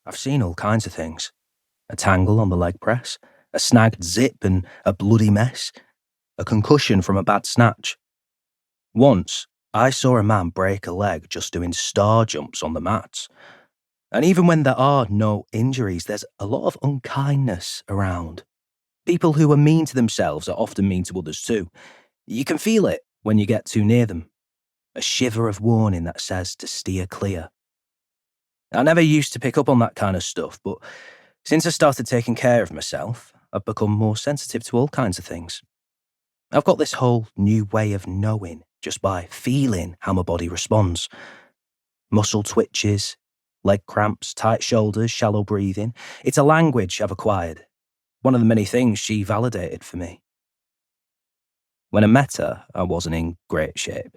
I've seen all kinds of things. A tangle on the leg press, a snagged zip and a bloody mess, a concussion from a bad snatch. Once, I saw a man break a leg just doing star jumps on the mats. And even when there are no injuries, there's a lot of unkindness around. People who are mean to themselves are often mean to others too. You can feel it when you get too near them. A shiver of warning that says to steer clear. I never used to pick up on that kind of stuff, but since I started taking care of myself, I've become more sensitive to all kinds of things. I've got this whole new way of knowing just by feeling how my body responds. Muscle twitches, leg cramps, tight shoulders, shallow breathing. It's a language I've acquired. One of the many things she validated for me. When I met her, I wasn't in great shape.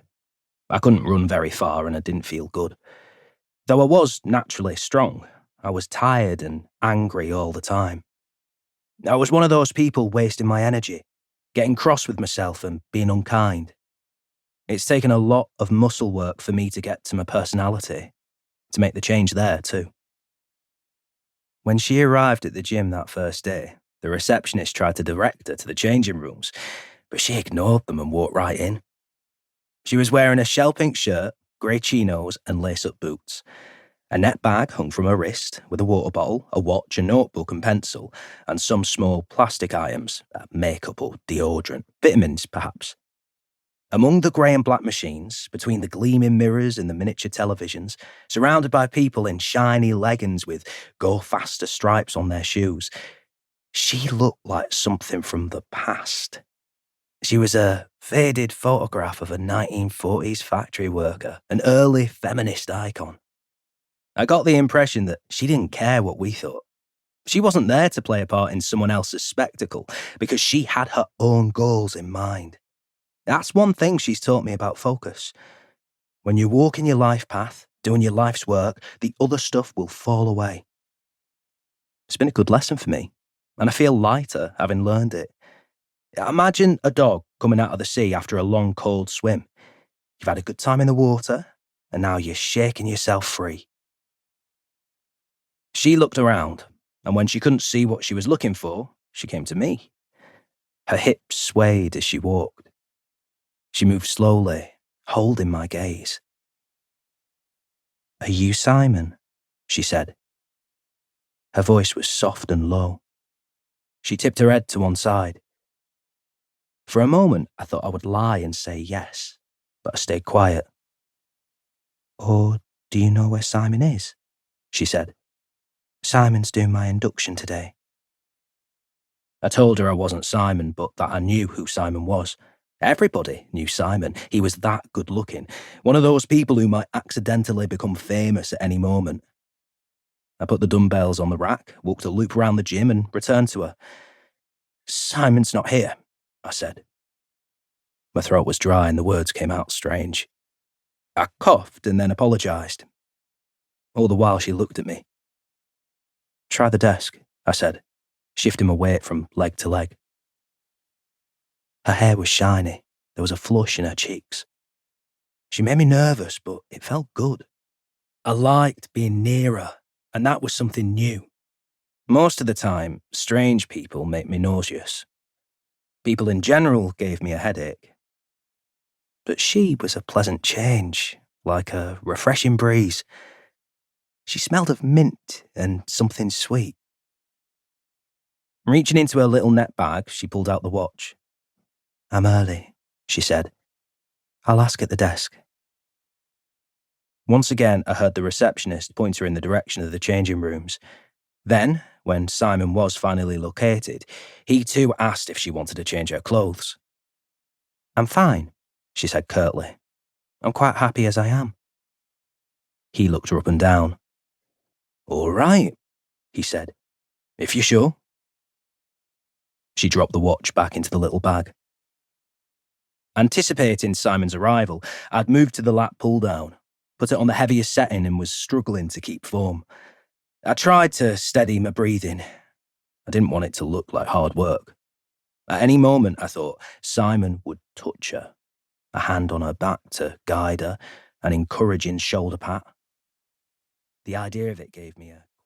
I couldn't run very far and I didn't feel good. Though I was naturally strong, I was tired and angry all the time. I was one of those people wasting my energy, getting cross with myself and being unkind. It's taken a lot of muscle work for me to get to my personality, to make the change there too. When she arrived at the gym that first day, the receptionist tried to direct her to the changing rooms, but she ignored them and walked right in. She was wearing a shell pink shirt, grey chinos and lace-up boots. A net bag hung from her wrist with a water bottle, a watch, a notebook and pencil, and some small plastic items, makeup or deodorant, vitamins perhaps. Among the grey and black machines, between the gleaming mirrors and the miniature televisions, surrounded by people in shiny leggings with go faster stripes on their shoes, she looked like something from the past. She was a faded photograph of a 1940s factory worker, an early feminist icon. I got the impression that she didn't care what we thought. She wasn't there to play a part in someone else's spectacle because she had her own goals in mind. That's one thing she's taught me about focus. When you walk in your life path, doing your life's work, the other stuff will fall away. It's been a good lesson for me, and I feel lighter having learned it. Imagine a dog coming out of the sea after a long, cold swim. You've had a good time in the water, and now you're shaking yourself free. She looked around, and when she couldn't see what she was looking for, she came to me. Her hips swayed as she walked. She moved slowly, holding my gaze. "Are you Simon?" she said. Her voice was soft and low. She tipped her head to one side. For a moment, I thought I would lie and say yes, but I stayed quiet. "Oh, do you know where Simon is?" she said. "Simon's doing my induction today." I told her I wasn't Simon, but that I knew who Simon was. Everybody knew Simon. He was that good looking, one of those people who might accidentally become famous at any moment. I put the dumbbells on the rack, walked a loop around the gym and returned to her. "Simon's not here," I said. My throat was dry and the words came out strange. I coughed and then apologised. All the while she looked at me. "Try the desk," I said, shifting my weight from leg to leg. Her hair was shiny. There was a flush in her cheeks. She made me nervous, but it felt good. I liked being near her, and that was something new. Most of the time, strange people make me nauseous. People in general gave me a headache. But she was a pleasant change, like a refreshing breeze. She smelled of mint and something sweet. Reaching into her little net bag, she pulled out the watch. "I'm early," she said. "I'll ask at the desk." Once again, I heard the receptionist point her in the direction of the changing rooms. Then, when Simon was finally located, he too asked if she wanted to change her clothes. "I'm fine," she said curtly. "I'm quite happy as I am." He looked her up and down. "All right," he said. "If you're sure." She dropped the watch back into the little bag. Anticipating Simon's arrival, I'd moved to the lap pull-down, put it on the heaviest setting and was struggling to keep form. I tried to steady my breathing. I didn't want it to look like hard work. At any moment, I thought, Simon would touch her, a hand on her back to guide her, an encouraging shoulder pat. The idea of it gave me a